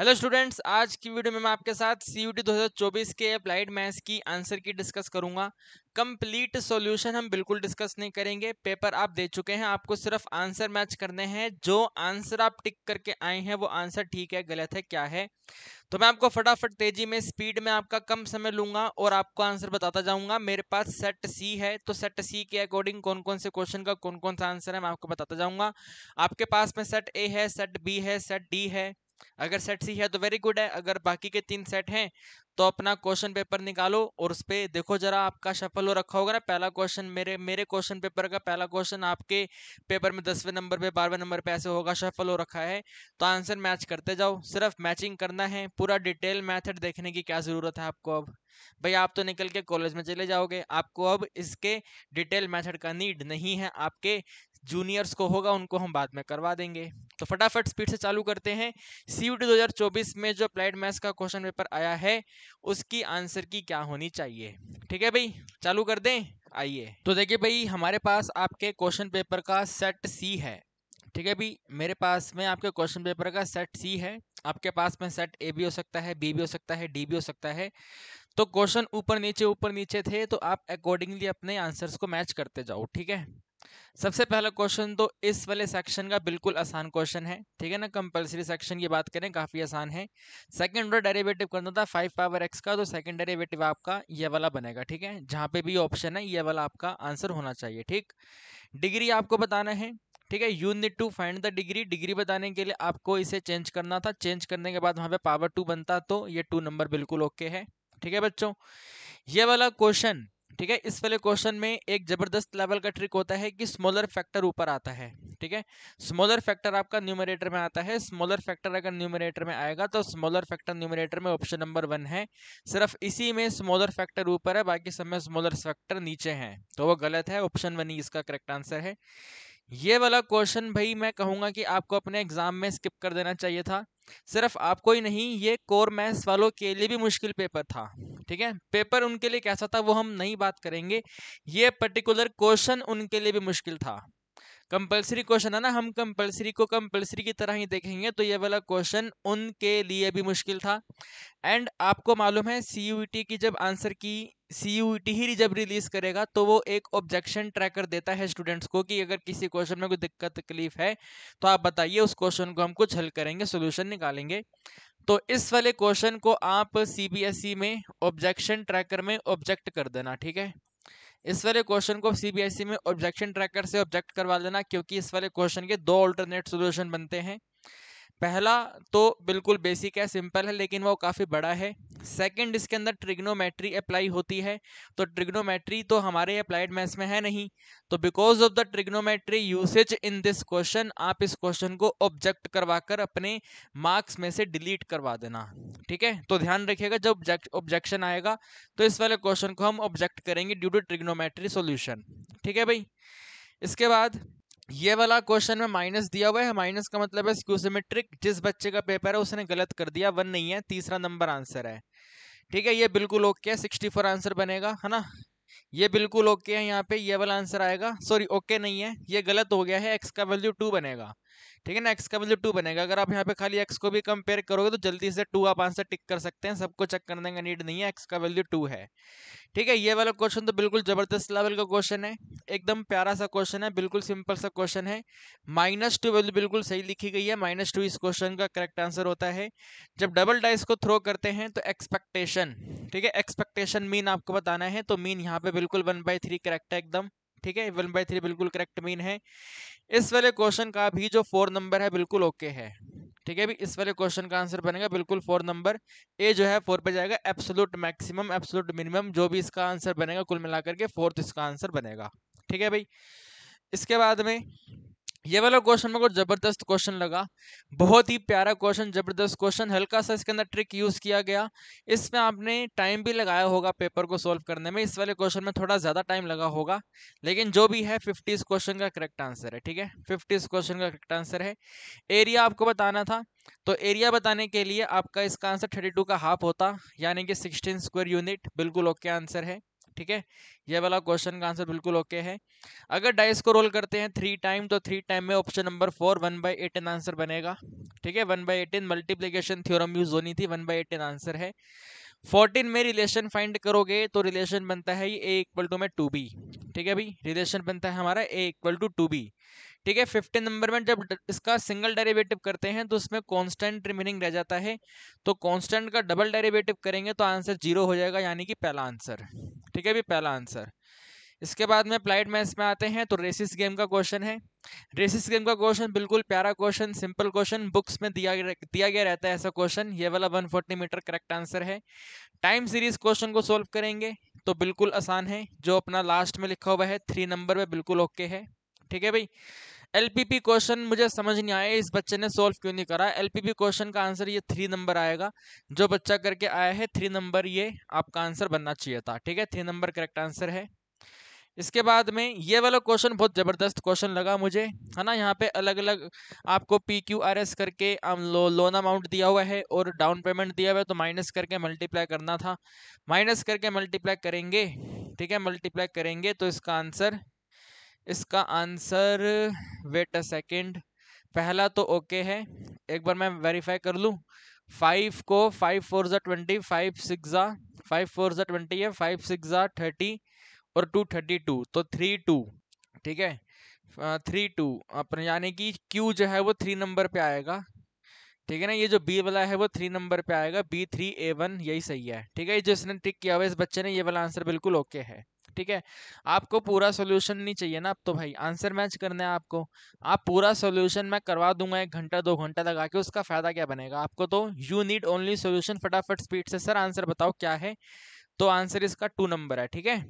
Hello students, आज की video में मैं आपके साथ सीयूटी 2024 के अप्लाइड मैथ्स की आंसर की डिस्कस करूंगा। कंप्लीट सॉल्यूशन हम बिल्कुल डिस्कस नहीं करेंगे। पेपर आप दे चुके हैं, आपको सिर्फ आंसर मैच करने हैं। जो आंसर आप टिक करके आए हैं वो आंसर ठीक है, गलत है, क्या है। तो मैं आपको फटाफट तेजी में स्पीड में आपका कम समय लूंगा और आपको आंसर बताता जाऊंगा। मेरे पास सेट सी है, तो सेट सी के अकॉर्डिंग कौन कौन से क्वेश्चन का कौन कौन सा आंसर है मैं आपको बताता जाऊंगा। आपके पास में सेट ए है, सेट बी है, सेट डी है। अगर सेट सी है तो वेरी गुड है, अगर बाकी के 3 सेट हैं तो अपना क्वेश्चन पेपर निकालो और उस पे देखो जरा। आपका शफल हो रखा होगा ना, पहला क्वेश्चन मेरे क्वेश्चन पेपर का पहला क्वेश्चन आपके पेपर में 10वें नंबर पे 12वें नंबर पे ऐसे होगा, शफल हो रखा है। तो आंसर मैच करते जाओ, सिर्फ मैचिंग करना है। पूरा डिटेल मेथड देखने की क्या जरूरत है आपको अब। भाई आप तो निकल के कॉलेज में चले जाओगे, आपको अब इसके डिटेल मेथड का नीड नहीं है। आपके जूनियर्स को होगा, उनको हम बाद में करवा देंगे। तो फटाफट स्पीड से चालू करते हैं। सीयूटी 2024 में जो अप्लाइड मैथ्स का क्वेश्चन पेपर आया है उसकी आंसर की क्या होनी चाहिए। ठीक है भाई, चालू कर दें। आइए तो देखिए भाई, हमारे पास आपके क्वेश्चन पेपर का सेट सी है। ठीक है भाई, मेरे पास में आपके क्वेश्चन पेपर का सेट सी है। आपके पास में सेट ए भी हो सकता है, बी भी हो सकता है, डी भी हो सकता है। तो क्वेश्चन ऊपर नीचे थे तो आप अकॉर्डिंगली अपने आंसर्स को मैच करते जाओ। ठीक है, सबसे पहला क्वेश्चन तो इस वाले सेक्शन का बिल्कुल आसान क्वेश्चन है। ठीक है ना, कंपलसरी सेक्शन की बात करें काफी आसान है। सेकंड ऑर्डर डेरिवेटिव करना था 5 पावर x का, तो सेकंड डेरिवेटिव आपका ये वाला बनेगा। ठीक है, जहां पे भी ऑप्शन है ये वाला आपका आंसर होना चाहिए। ठीक, डिग्री आपको बताना है। ठीक है, you need to find the degree. Degree बताने के लिए आपको इसे चेंज करना था, चेंज करने के बाद वहां पे पावर 2 बनता, तो ये 2 नंबर बिल्कुल ओके है। ठीक है बच्चों, ये वाला क्वेश्चन, ठीक है, इस वाले क्वेश्चन में एक जबरदस्त लेवल का ट्रिक होता है कि स्मॉलर फैक्टर ऊपर आता है। ठीक है, स्मॉलर फैक्टर आपका न्यूमरेटर में आता है। स्मॉलर फैक्टर अगर न्यूमरेटर में आएगा तो स्मॉलर फैक्टर न्यूमरेटर में ऑप्शन नंबर 1 है। सिर्फ इसी में स्मॉलर फैक्टर ऊपर है, बाकी सब में स्मॉलर फैक्टर नीचे हैं, तो वो गलत है। ऑप्शन 1 ही इसका करेक्ट आंसर है। ये वाला क्वेश्चन भाई मैं कहूंगा कि आपको अपने एग्जाम में स्किप कर देना चाहिए था। सिर्फ आपको ही नहीं, ये कोर मैथ्स वालों के लिए भी मुश्किल पेपर था। ठीक है, पेपर उनके लिए कैसा था वो हम नहीं बात करेंगे, ये पर्टिकुलर क्वेश्चन उनके लिए भी मुश्किल था। कंपलसरी क्वेश्चन है ना, हम कंपलसरी को कंपलसरी की तरह ही देखेंगे, तो ये वाला क्वेश्चन उनके लिए भी मुश्किल था। एंड आपको मालूम है सीयूईटी की जब आंसर की सीयूईटी ही जब रिलीज करेगा तो वो एक ऑब्जेक्शन ट्रैकर देता है स्टूडेंट्स को कि अगर किसी क्वेश्चन में कोई दिक्कत तकलीफ है तो आप बताइए, उस क्वेश्चन को हम कुछ हल करेंगे, सोल्यूशन निकालेंगे। तो इस वाले क्वेश्चन को आप सीबीएसई में ऑब्जेक्शन ट्रैकर में ऑब्जेक्ट कर देना। ठीक है, इस वाले क्वेश्चन को सीबीएसई में ऑब्जेक्शन ट्रैकर से ऑब्जेक्ट करवा लेना, क्योंकि इस वाले क्वेश्चन के 2 ऑल्टरनेट सॉल्यूशन बनते हैं। पहला तो बिल्कुल बेसिक है, सिंपल है, लेकिन वो काफ़ी बड़ा है। सेकंड, इसके अंदर ट्रिग्नोमेट्री अप्लाई होती है, तो ट्रिग्नोमेट्री तो हमारे अप्लाइड मैथ्स में है नहीं। तो because of the trigonometry usage in this question, आप इस क्वेश्चन को ऑब्जेक्ट करवाकर अपने मार्क्स में से डिलीट करवा देना। ठीक है, तो ध्यान रखिएगा जब ऑब्जेक्शन आएगा तो इस वाले क्वेश्चन को हम ऑब्जेक्ट करेंगे ड्यू टू ट्रिग्नोमेट्री सॉल्यूशन। ठीक है भाई, इसके बाद ये वाला क्वेश्चन में माइनस दिया हुआ है। माइनस का मतलब है स्क्यू सिमेट्रिक। जिस बच्चे का पेपर है उसने गलत कर दिया, 1 नहीं है, तीसरा नंबर आंसर है। ठीक है, ये बिल्कुल ओके है, 64 आंसर बनेगा, है ना। ये बिल्कुल ओके है, यहाँ पे ये वाला आंसर आएगा। सॉरी, ओके नहीं है, ये गलत हो गया है, एक्स का वैल्यू 2 बनेगा। ठीक है ना, एक्स का वैल्यू 2 बनेगा। अगर आप यहाँ पे खाली एक्स को भी कंपेयर करोगे तो जल्दी से 2 आप आंसर टिक कर सकते हैं, सबको चेक करने का नीड नहीं है, एक्स का वैल्यू 2 है। ठीक है, ये वाला क्वेश्चन तो बिल्कुल जबरदस्त लेवल का क्वेश्चन है, एकदम प्यारा सा क्वेश्चन है, बिल्कुल सिंपल सा क्वेश्चन है। -2 वैल्यू बिल्कुल सही लिखी गई है, -2 इस क्वेश्चन का करेक्ट आंसर होता है। जब डबल डाइस को थ्रो करते हैं तो एक्सपेक्टेशन, ठीक है, एक्सपेक्टेशन मीन आपको बताना है, तो मीन यहाँ पे बिल्कुल 1/3 करेक्ट है एकदम। ठीक है, 1/3 बिल्कुल करेक्ट मीन है। इस वाले क्वेश्चन का भी जो 4 नंबर है बिल्कुल ओके है। ठीक है भी, इस वाले क्वेश्चन का आंसर बनेगा बिल्कुल 4 नंबर। ए जो है 4 पे जाएगा, एब्सोल्यूट मैक्सिमम एब्सोल्यूट मिनिमम जो भी इसका आंसर बनेगा कुल मिलाकर के 4th इसका आंसर बनेगा। ठीक है भाई, इसके बाद में ये वाला क्वेश्चन मेरे को जबरदस्त क्वेश्चन लगा, बहुत ही प्यारा क्वेश्चन, जबरदस्त क्वेश्चन, हल्का सा इसके अंदर ट्रिक यूज किया गया। इसमें आपने टाइम भी लगाया होगा पेपर को सॉल्व करने में, इस वाले क्वेश्चन में थोड़ा ज्यादा टाइम लगा होगा, लेकिन जो भी है 50 इस क्वेश्चन का करेक्ट आंसर है। ठीक है, 50 इस क्वेश्चन का करेक्ट आंसर है। एरिया आपको बताना था, तो एरिया बताने के लिए आपका इसका आंसर 32 का हाफ होता, यानी कि 16 स्क्वायर यूनिट, बिल्कुल ओके आंसर है। ठीक है, ये वाला क्वेश्चन का आंसर बिल्कुल ओके है। अगर डाइस को रोल करते हैं 3 टाइम तो 3 टाइम में ऑप्शन नंबर 4 1/18 आंसर बनेगा। ठीक है, 1/18 मल्टीप्लिकेशन थ्योरम यूज होनी थी, 1/18 आंसर है। 14 में रिलेशन फाइंड करोगे तो रिलेशन बनता है ये A = 2B। ठीक है भाई, रिलेशन बनता है हमारा A = 2B। ठीक है, 15 नंबर में जब इसका सिंगल डेरिवेटिव करते हैं तो उसमें कांस्टेंट रिमेनिंग रह जाता है, तो कांस्टेंट का डबल डेरिवेटिव करेंगे तो आंसर 0 हो जाएगा, यानी कि पहला आंसर। ठीक है भी, पहला आंसर। इसके बाद में अप्लाइड मैथ्स में आते हैं तो रेसिस गेम का क्वेश्चन है। रेसिस गेम का क्वेश्चन बिल्कुल प्यारा क्वेश्चन, सिंपल क्वेश्चन, बुक्स में दिया गया रहता है ऐसा क्वेश्चन। ये वाला 140 मीटर करेक्ट आंसर है। टाइम सीरीज क्वेश्चन को सोल्व करेंगे तो बिल्कुल आसान है, जो अपना लास्ट में लिखा हुआ है 3 नंबर में बिल्कुल ओके है। ठीक है भाई, एलपीपी क्वेश्चन मुझे समझ नहीं आया इस बच्चे ने सोल्व क्यों नहीं करा। एलपीपी क्वेश्चन का आंसर ये 3 नंबर आएगा, जो बच्चा करके आया है 3 नंबर ये आपका आंसर बनना चाहिए था। ठीक है, 3 नंबर करेक्ट आंसर है। इसके बाद में ये वाला क्वेश्चन बहुत जबरदस्त क्वेश्चन लगा मुझे, है ना। यहाँ पे अलग अलग आपको PQRS करके लोन अमाउंट दिया हुआ है और डाउन पेमेंट दिया हुआ है, तो माइनस करके मल्टीप्लाई करना था। माइनस करके मल्टीप्लाई करेंगे, ठीक है, मल्टीप्लाई करेंगे तो इसका आंसर वेट अ सेकेंड, पहला तो ओके है, एक बार मैं वेरीफाई कर लूँ। 5 को 5 4 ज़ा 20, 5 6 ज़ा 5 4 ज़ा 20 है, 5 6 ज़ा 30 और 2 32, तो 3 2। ठीक है, 3 2 अपने, यानी कि Q जो है वो 3 नंबर पे आएगा। ठीक है ना, ये जो B वाला है वो 3 नंबर पे आएगा, B3A1 यही सही है। ठीक है, जो इसने टिक किया हुआ इस बच्चे ने, ये वाला आंसर बिल्कुल ओके है। ठीक है, आपको पूरा सॉल्यूशन नहीं चाहिए ना अब तो भाई, आंसर मैच करना है आपको। आप पूरा सॉल्यूशन मैं करवा दूंगा 1 घंटा 2 घंटा लगा के, उसका फायदा क्या बनेगा आपको। तो यू नीड ओनली सॉल्यूशन, फटाफट स्पीड से सर आंसर बताओ क्या है। तो आंसर इसका 2 नंबर है। ठीक है,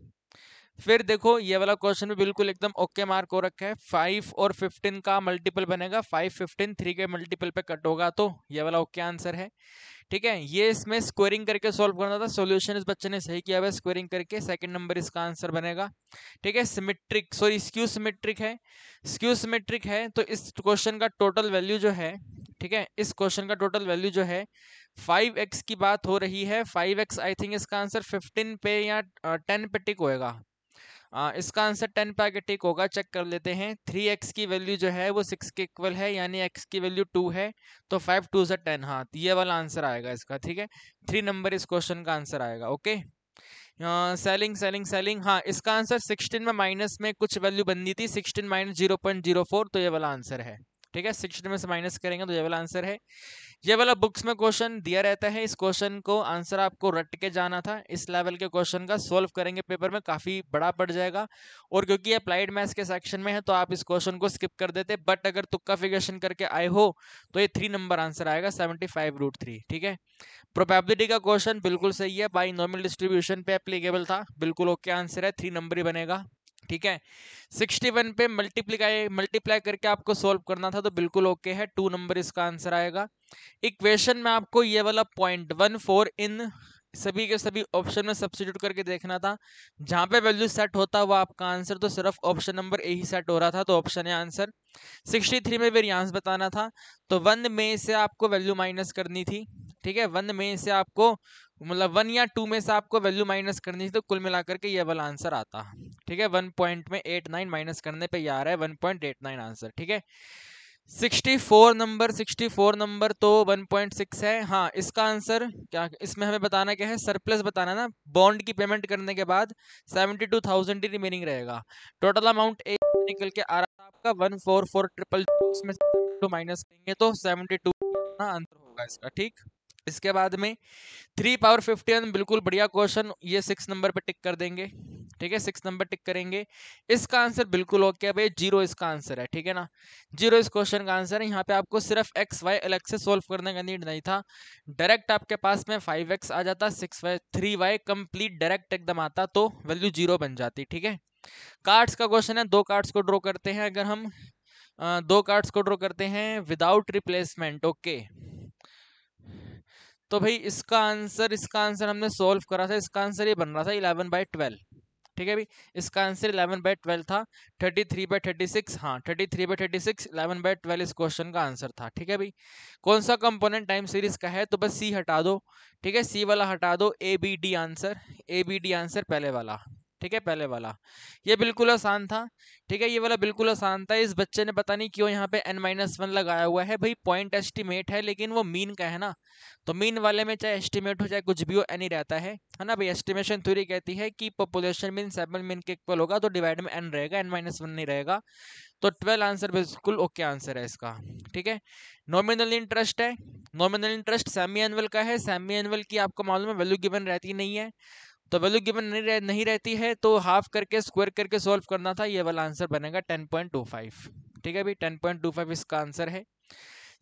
फिर देखो ये वाला क्वेश्चन भी बिल्कुल एकदम ओके मार्क हो रखा है। 5 और 15 का मल्टीपल बनेगा, 5 15 3 के मल्टीपल पे कट होगा, तो ये वाला ओके आंसर है। ठीक है, ये इसमें स्क्वायरिंग करके सॉल्व करना था, सॉल्यूशन इस बच्चे ने सही किया हुआ है स्क्वायरिंग करके, सेकंड नंबर इसका आंसर बनेगा। ठीक है, सिमेट्रिक, सॉरी स्क्यू सिमेट्रिक है, स्क्यू सिमेट्रिक है, तो इस क्वेश्चन का टोटल वैल्यू जो है, ठीक है, इस क्वेश्चन का टोटल वैल्यू जो है 5x की बात हो रही है। 5x आई थिंक इसका आंसर 15 पे या 10 पे टिक होएगा। इसका आंसर 10 पे आके टिक होगा, चेक कर लेते हैं। 3x की वैल्यू जो है वो 6 के इक्वल है, यानी x की वैल्यू 2 है, तो 5 2 से 10, हाँ तो ये वाला आंसर आएगा इसका। ठीक है, 3 नंबर इस क्वेश्चन का आंसर आएगा। ओके, सेलिंग सेलिंग सेलिंग, हाँ इसका आंसर 16 में माइनस में कुछ वैल्यू बननी थी, 16 माइनस 0.04, तो ये वाला आंसर है। ठीक है, 16 में से माइनस करेंगे तो ये वाला आंसर है। ये वाला बुक्स में क्वेश्चन दिया रहता है, इस क्वेश्चन को आंसर आपको रट के जाना था। इस लेवल के क्वेश्चन का सोल्व करेंगे पेपर में काफी बड़ा पड़ जाएगा, और क्योंकि अप्लाइड मैथ्स के सेक्शन में है तो आप इस क्वेश्चन को स्किप कर देते, बट अगर तुक्का फिगरेशन करके आए हो तो ये 3 नंबर आंसर आएगा, 75√3। ठीक है, प्रोबेबिलिटी का क्वेश्चन बिल्कुल सही है, बाई नॉर्मल डिस्ट्रीब्यूशन पे एप्लीकेबल था, बिल्कुल ओके आंसर है, 3 नंबर ही बनेगा। ठीक है, 61 पे मल्टीप्लाई करके आपको सोल्व करना था, तो बिल्कुल ओके है, 2 नंबर इसका आंसर आएगा। इक्वेशन में आपको ये वाला 0.14 इन सभी के सभी ऑप्शन में सब्स्टिट्यूट करके देखना था, जहां पे वैल्यू सेट होता वो आपका आंसर, तो सिर्फ option number A he set हो रहा था, तो ऑप्शन है आंसर। 63 में वेरिएंस बताना था, तो 1 में से आपको वैल्यू माइनस करनी थी। ठीक है, 1 में से आपको, मतलब 1 या 2 में से आपको वैल्यू माइनस करनी थी, तो कुल मिलाकर के ये वाला आंसर आता। ठीक है, 1.89 माइनस करने पे ये आ रहा है 1.89 आंसर। ठीक है, 64 नंबर तो 1.6 है। हाँ, इसका आंसर क्या, इसमें हमें बताना क्या है, सरप्लस बताना ना, बॉन्ड की पेमेंट करने के बाद 72,000 ही रिमेनिंग रहेगा। टोटल अमाउंट एक निकल के आ रहा था आपका 144,000, उसमें 72 माइनस करेंगे तो 72 आंसर होगा इसका। ठीक, इसके बाद में 3 पावर 51 बिल्कुल बढ़िया क्वेश्चन, ये 6 नंबर पे टिक कर देंगे। ठीक है, 6 नंबर टिक करेंगे, इसका आंसर बिल्कुल ओके है भाई, 0 इसका आंसर है। ठीक है ना, 0 इस क्वेश्चन का आंसर है। यहाँ पे आपको सिर्फ x y अलग से सोल्व करने का नीड नहीं था, डायरेक्ट आपके पास में 5x आ जाता, 6y 3y कंप्लीट डायरेक्ट एकदम आता, तो वैल्यू 0 बन जाती। ठीक है, कार्ड्स का क्वेश्चन है, 2 कार्ड्स को ड्रॉ करते हैं। अगर हम 2 कार्ड्स को ड्रॉ करते हैं विदाउट रिप्लेसमेंट, ओके, तो भाई इसका आंसर हमने सॉल्व करा था, इसका आंसर ये बन रहा था 11/12। ठीक है भाई, इसका आंसर 11/12 था। 33/36, हाँ 33/36, 11/12 इस क्वेश्चन का आंसर था। ठीक है भाई, कौन सा कंपोनेंट टाइम सीरीज का है, तो बस सी हटा दो। ठीक है, सी वाला हटा दो, A B D answer, A B D answer पहले वाला। ठीक है, पहले वाला ये बिल्कुल आसान था। ठीक है, ये वाला बिल्कुल आसान था। इस बच्चे ने पता नहीं क्यों यहाँ पे n-1 लगाया हुआ है। भाई पॉइंट एस्टिमेट है लेकिन वो मीन का है ना, तो मीन वाले में चाहे एस्टिमेट हो चाहे कुछ भी हो, एन ही रहता है ना भाई। एस्टिमेशन थ्योरी कहती है कि पॉपुलेशन मीन सैंपल मीन के इक्वल होगा, तो डिवाइड में n रहेगा, n-1 नहीं रहेगा। तो 12 आंसर बिल्कुल ओके आंसर है इसका। ठीक है, नॉमिनल इंटरेस्ट है। नॉमिनल इंटरेस्ट सेमी एनुअल का है। सेमी एनुअल की आपको मालूम है वैल्यू गिवन रहती नहीं है, तो वैल्यू गिवन नहीं रहती है तो हाफ करके स्क्वायर करके सॉल्व करना था। ये वाला आंसर बनेगा 10.25। ठीक है भाई, 10.25 इसका आंसर है।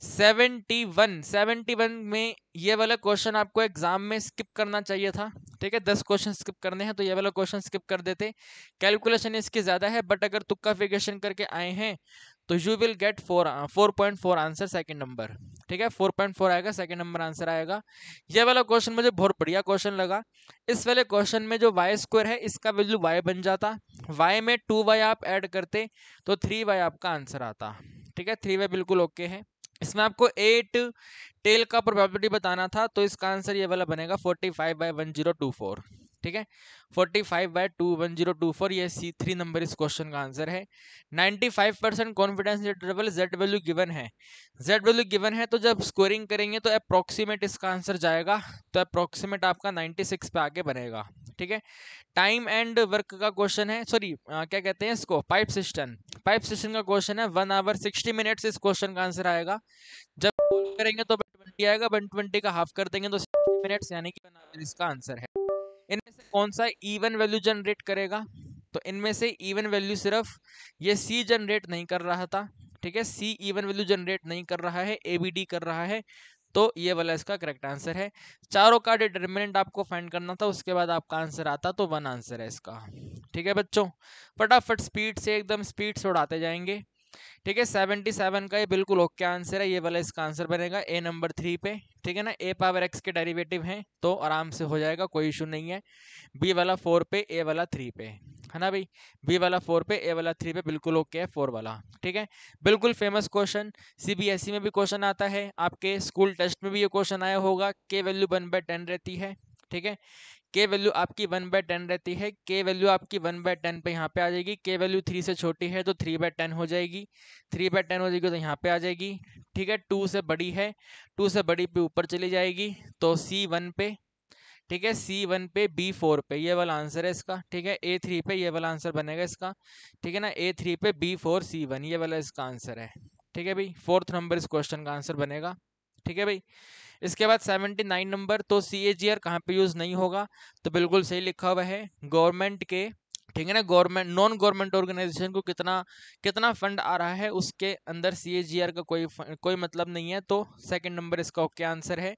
71 में ये वाला क्वेश्चन आपको एग्जाम में स्किप करना चाहिए था। ठीक है, 10 क्वेश्चन स्किप करने हैं तो ये वाला क्वेश्चन स्किप कर देते। कैलकुलेशन इसकी ज्यादा है बट अगर तुक्का फिगेशन करके आए हैं तो you will get 4.4 answer second number. ठीक है, 4.4 आएगा, सेकंड नंबर आंसर आएगा। ये वाला क्वेश्चन मुझे बहुत बढ़िया क्वेश्चन लगा। इस वाले क्वेश्चन में जो वाई स्क्वायर है इसका वैल्यू वाई बन जाता, वाई में 2y आप ऐड करते तो 3y आपका आंसर आता। ठीक है, 3y बिल्कुल ओके है। इसमें आपको 8 टेल का प्रोबेबिलिटी बताना था तो इसका आंसर ये वाला बनेगा 45/1024। ठीक है, 45/1024 ये C3 नंबर इस क्वेश्चन का आंसर है। 95% confidence interval Z value given है। जेड वैल्यू गिवन है तो जब स्कोरिंग करेंगे तो अप्रोक्सीमेट इसका आंसर जाएगा, तो अप्रोक्सीमेट आपका 96 पे आके बनेगा। ठीक है, टाइम एंड वर्क का क्वेश्चन है, सॉरी क्या कहते हैं इसको, पाइप सिस्टम। पाइप सिस्टम का क्वेश्चन है, 1 आवर 60 मिनट्स इस क्वेश्चन का आंसर आएगा। जब सॉल्व करेंगे तो 120 आएगा, 120 का हाफ कर देंगे तो 60 मिनट्स यानी कि 1 आवर इसका आंसर है। इनमें से कौन सा इवन वैल्यू जनरेट करेगा, तो इनमें से इवन वैल्यू सिर्फ ये सी जनरेट नहीं कर रहा था। ठीक है, सी इवन वैल्यू जनरेट नहीं कर रहा है, एबीडी कर रहा है, तो ये वाला इसका करेक्ट आंसर है। चारों का डिटर्मिनेंट आपको फाइंड करना था, उसके बाद आपका आंसर आता तो 1 आंसर है इसका। ठीक है बच्चों, फटाफट स्पीड से एकदम स्पीड से उड़ाते जाएंगे। ठीक है, 77 का ये बिल्कुल ओके आंसर है, ये वाला इसका आंसर बनेगा ए नंबर 3 पे। ठीक है ना, ए पावर एक्स के डेरिवेटिव हैं तो आराम से हो जाएगा, कोई इशू नहीं है। बी वाला 4 पे, ए वाला 3 पे, है ना भाई। बी वाला 4 पे, ए वाला 3 पे, बिल्कुल ओके है 4 वाला। ठीक है, बिल्कुल फेमस क्वेश्चन, सीबीएसई में भी क्वेश्चन आता है, आपके स्कूल टेस्ट में भी ये क्वेश्चन आया होगा। के वैल्यू 1/10 रहती है। ठीक है, के वैल्यू आपकी 1/10 रहती है, के वैल्यू आपकी 1/10 पे यहाँ पे आ जाएगी। के वैल्यू 3 से छोटी है तो 3/10 हो जाएगी, 3/10 हो जाएगी तो यहाँ पे आ जाएगी। ठीक है, 2 से बड़ी है, 2 से बड़ी पे ऊपर चली जाएगी तो C1 पे। ठीक है, C1 पे, B4 पे, ये वाला आंसर है इसका। ठीक है, A3 पे ये वाला आंसर बनेगा इसका। ठीक है ना, A3 पे, B4 C1 ये वाला इसका आंसर है। ठीक है भाई, 4th नंबर इस क्वेश्चन का आंसर बनेगा। ठीक है भाई, इसके बाद 79 नंबर, तो CAGR कहाँ पे यूज नहीं होगा, तो बिल्कुल सही लिखा हुआ है, गवर्नमेंट के। ठीक है ना, गवर्नमेंट नॉन गवर्नमेंट ऑर्गेनाइजेशन को कितना कितना फंड आ रहा है उसके अंदर CAGR का कोई मतलब नहीं है, तो सेकंड नंबर इसका ओके आंसर है।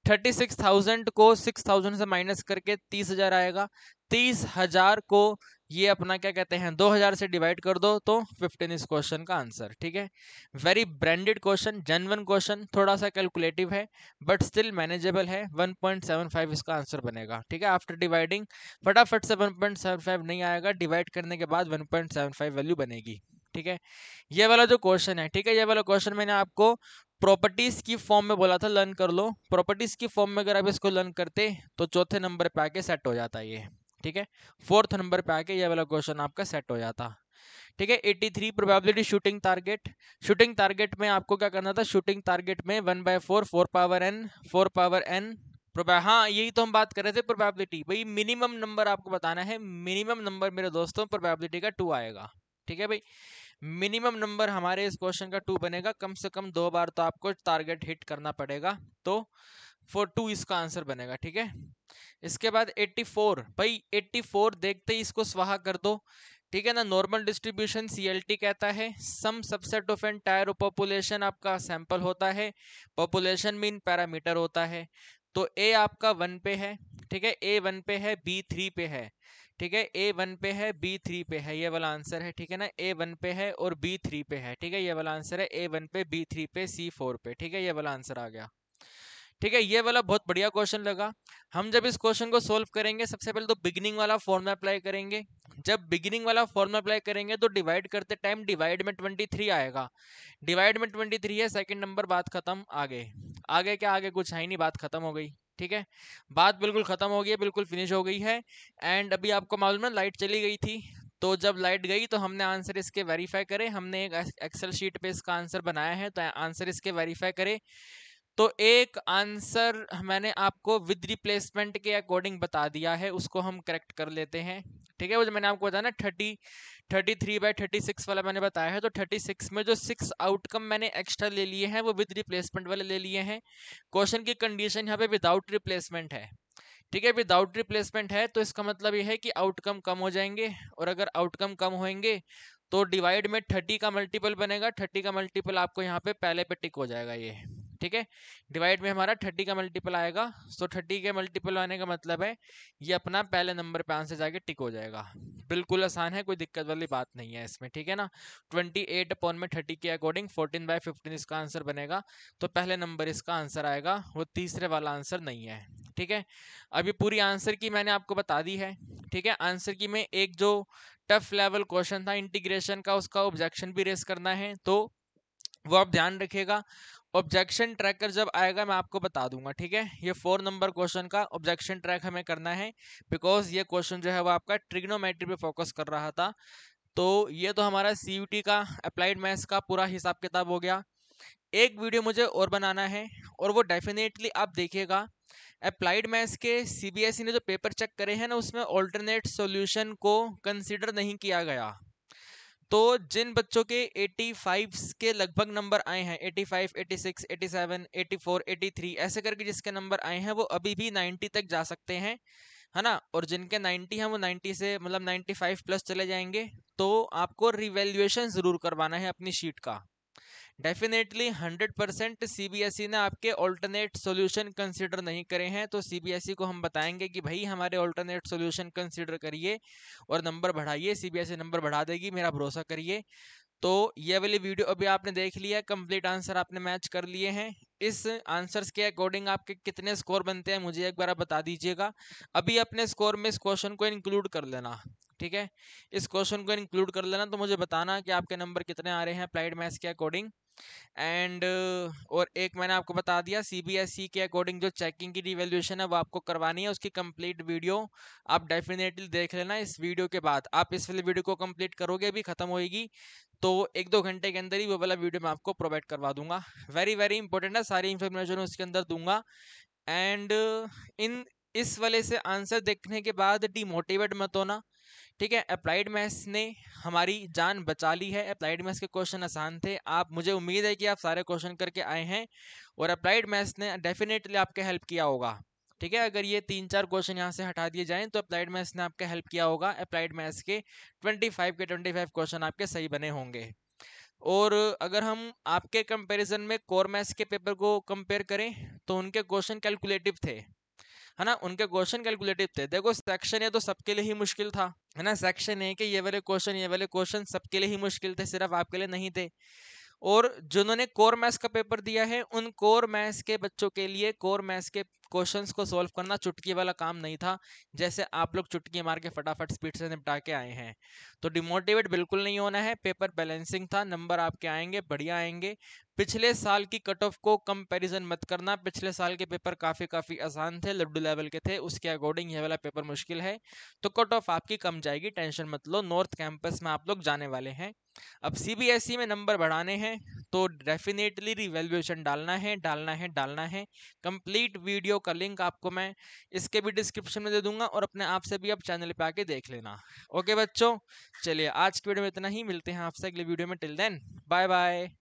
36,000 को 6,000 से माइनस करके 30,000 आएगा। 30,000 को ये अपना क्या कहते हैं 2,000 से डिवाइड कर दो तो 15 इस क्वेश्चन का आंसर। ठीक है, very branded question, genuine question, थोड़ा सा कैलकुलेटिव है बट स्टिल मैनेजेबल है। 1.75 इसका आंसर बनेगा। ठीक है, आफ्टर डिवाइडिंग फटाफट से 1.75 नहीं आएगा, डिवाइड करने के बाद 1.75 वैल्यू बनेगी। ठीक है, ये वाला जो क्वेश्चन है, ठीक है, ये वाला क्वेश्चन मैंने आपको प्रॉपर्टीज की फॉर्म में बोला था लर्न कर लो। प्रॉपर्टीज की फॉर्म में अगर आप इसको लर्न करते तो चौथे नंबर पे आके सेट हो जाता ये। ठीक है, 4th नंबर पे आके ये वाला क्वेश्चन आपका सेट हो जाता। ठीक है, 83 probability shooting target. Shooting target में आपको क्या करना था, शूटिंग टारगेट में 1/4 4 पावर n 4 पावर n। हाँ यही तो हम बात कर रहे थे, प्रोबेबिलिटी भाई मिनिमम नंबर आपको बताना है। मिनिमम नंबर मेरे दोस्तों प्रोबेबिलिटी का 2 आएगा। ठीक है भाई, मिनिमम नंबर हमारे इस क्वेश्चन का 2 बनेगा, कम से कम 2 बार तो आपको टारगेट हिट करना पड़ेगा, तो 2 इसका आंसर बनेगा। ठीक है, इसके बाद 84 भाई, 84 देखते ही इसको स्वाहा कर दो। ठीक है ना, नॉर्मल डिस्ट्रीब्यूशन CLT कहता है, सम सबसेट ऑफ एंटायर पॉपुलेशन आपका सैंपल होता है, पॉपुलेशन मीन पैरामीटर होता है। तो A आपका 1 पे है। ठीक है, A 1 पे है, B 3 पे है। ठीक है, A 1 पे है, B 3 पे है, ये वाला आंसर है। ठीक है ना, A 1 पे है और B 3 पे है। ठीक है, ये वाला आंसर है, A 1 पे, B 3 पे, C 4 पे। ठीक है, ये वाला आंसर आ गया। ठीक है, ये वाला बहुत बढ़िया क्वेश्चन लगा। हम जब इस क्वेश्चन को सोल्व करेंगे सबसे पहले तो बिगिनिंग वाला फॉर्मूला अप्लाई करेंगे। जब बिगिनिंग वाला फॉर्मूला अप्लाई करेंगे तो डिवाइड करते टाइम डिवाइड में 23 आएगा। डिवाइड में 23 है, सेकंड नंबर, बात खत्म। आगे आगे क्या, आगे कुछ है ही नहीं, बात खत्म हो गई। ठीक है, बात बिल्कुल खत्म हो गई है, बिल्कुल फिनिश हो गई है। एंड अभी आपको मालूम है लाइट चली गई थी, तो जब लाइट गई तो हमने आंसर इसके वेरीफाई करे, हमने एक एक्सेल शीट पे इसका आंसर बनाया है, तो आंसर इसके वेरीफाई करे। तो एक आंसर मैंने आपको विद रिप्लेसमेंट के अकॉर्डिंग बता दिया है, उसको हम करेक्ट कर लेते हैं। ठीक है, वो जो मैंने आपको बताया ना 33/36 वाला मैंने बताया है, तो 36 में जो 6 आउटकम मैंने एक्स्ट्रा ले लिए हैं वो विद रिप्लेसमेंट वाले ले लिए हैं। क्वेश्चन की कंडीशन यहाँ पे विदाउट रिप्लेसमेंट है। ठीक है, विदाउट रिप्लेसमेंट है तो इसका मतलब ये है कि आउटकम कम हो जाएंगे, और अगर आउटकम कम होंगे तो डिवाइड में 30 का मल्टीपल बनेगा, 30 का मल्टीपल आपको यहाँ पे पहले पे टिक हो जाएगा ये। ठीक है, डिवाइड में हमारा 30 का मल्टीपल आएगा, सो 30 के मल्टीपल आने का मतलब है ये अपना पहले नंबर पे आंसर जाके टिक हो जाएगा। बिल्कुल आसान है, कोई दिक्कत वाली बात नहीं है इसमें। ठीक है ना, 28 अपॉन में 30 के अकॉर्डिंग 14/15 इसका आंसर बनेगा, तो पहले नंबर इसका आंसर आएगा, वो तीसरे वाला आंसर नहीं है। ठीक है, अभी पूरी आंसर की मैंने आपको बता दी है। ठीक है, आंसर की में एक जो टफ लेवल क्वेश्चन था इंटीग्रेशन का, उसका ऑब्जेक्शन भी रेस करना है, तो वो आप ध्यान रखिएगा। ऑब्जेक्शन ट्रैकर जब आएगा मैं आपको बता दूंगा। ठीक है, ये 4 नंबर क्वेश्चन का ऑब्जेक्शन ट्रैक हमें करना है, बिकॉज ये क्वेश्चन जो है वो आपका ट्रिग्नोमेट्री पे फोकस कर रहा था। तो ये तो हमारा सीयूटी का अप्लाइड मैथ्स का पूरा हिसाब किताब हो गया। एक वीडियो मुझे और बनाना है, और वो डेफिनेटली आप देखिएगा। अप्लाइड मैथ्स के सीबीएसई ने जो पेपर चेक करे हैं ना, उसमें ऑल्टरनेट सॉल्यूशन को कंसीडर नहीं किया गया। तो जिन बच्चों के 85 के लगभग नंबर आए हैं, 85, 86, 87, 84, 83 ऐसे करके जिसके नंबर आए हैं वो अभी भी 90 तक जा सकते हैं, है ना। और जिनके 90 हैं वो 90 से मतलब 95 प्लस चले जाएंगे। तो आपको रिवैल्यूएशन जरूर करवाना है अपनी शीट का। डेफिनेटली 100% सीबीएसई ने आपके ऑल्टरनेट सॉल्यूशन कंसीडर नहीं करे हैं, तो सीबीएसई को हम बताएंगे कि भाई हमारे ऑल्टरनेट सॉल्यूशन कंसीडर करिए और नंबर बढ़ाइए, सीबीएसई नंबर बढ़ा देगी, मेरा भरोसा करिए। तो ये वाली वीडियो अभी आपने देख लिया, कंप्लीट आंसर आपने मैच कर लिए हैं। इस आंसर्स के अकॉर्डिंग आपके कितने स्कोर बनते हैं मुझे एक बार आप बता दीजिएगा। अभी अपने स्कोर में इस क्वेश्चन को इंक्लूड कर लेना। ठीक है, इस क्वेश्चन को इंक्लूड कर लेना, तो मुझे बताना कि आपके नंबर कितने आ रहे हैं अप्लाइड मैथ्स के अकॉर्डिंग। एंड और एक मैंने आपको बता दिया, सीबीएसई के अकॉर्डिंग जो चेकिंग की रिवैल्यूएशन है वो आपको करवानी है, उसकी कंप्लीट वीडियो आप डेफिनेटली देख लेना। इस वीडियो के बाद आप इस वाले वीडियो को कंप्लीट करोगे, अभी खत्म होएगी, तो 1-2 घंटे के अंदर ही वो वाला वीडियो मैं आपको प्रोवाइड करवा दूंगा। वेरी वेरी इंपॉर्टेंट है, सारी इंफॉर्मेशन उसके अंदर दूंगा। एंड इन इस वाले से आंसर देखने के बाद डिमोटिवेट मत होना। ठीक है, अप्लाइड मैथ्स ने हमारी जान बचा ली है। अप्लाइड मैथ्स के क्वेश्चन आसान थे, आप मुझे उम्मीद है कि आप सारे क्वेश्चन करके आए हैं, और अप्लाइड मैथ्स ने डेफिनेटली आपके हेल्प किया होगा। ठीक है, अगर ये 3-4 क्वेश्चन यहाँ से हटा दिए जाएं तो अप्लाइड मैथ्स ने आपका हेल्प किया होगा। अप्लाइड मैथ्स के 25 क्वेश्चन आपके सही बने होंगे। और अगर हम आपके कंपैरिजन में कोर मैथ्स के पेपर को कंपेयर करें तो उनके क्वेश्चन कैलकुलेटिव थे, है ना, उनके क्वेश्चन कैलकुलेटिव थे। देखो सेक्शन ए तो सबके लिए ही मुश्किल था, है ना, सेक्शन ए के ये वाले क्वेश्चन सबके लिए ही मुश्किल थे, सिर्फ आपके लिए नहीं थे। और जिन्होंने कोर मैथ्स का पेपर दिया है उन कोर मैथ्स के बच्चों के लिए कोर मैथ्स के क्वेश्चंस को सॉल्व करना चुटकी वाला काम नहीं था, जैसे आप लोग चुटकी मार के फटाफट स्पीड से निपटा के आए हैं। तो डिमोटिवेट बिल्कुल नहीं होना है, पेपर बैलेंसिंग था, नंबर आपके आएंगे, बढ़िया आएंगे। पिछले साल की कट ऑफ को कंपैरिजन मत करना, पिछले साल के पेपर काफी काफी आसान थे, लड्डू लेवल के थे, उसके अकॉर्डिंग ये वाला पेपर मुश्किल है, तो कट ऑफ आपकी कम जाएगी, टेंशन मत लो, नॉर्थ कैंपस में आप लोग जाने वाले हैं। अब सीबीएसई में नंबर बढ़ाने हैं तो डेफिनेटली रिवैल्यूएशन डालना है, डालना है, डालना है। कंप्लीट वीडियो का लिंक आपको मैं इसके भी डिस्क्रिप्शन में दे दूंगा, और अपने आप से भी आप चैनल पे आके देख लेना। ओके बच्चों, चलिए आज की वीडियो में इतना ही, मिलते हैं आपसे अगले वीडियो में, टिल देन बाय बाय।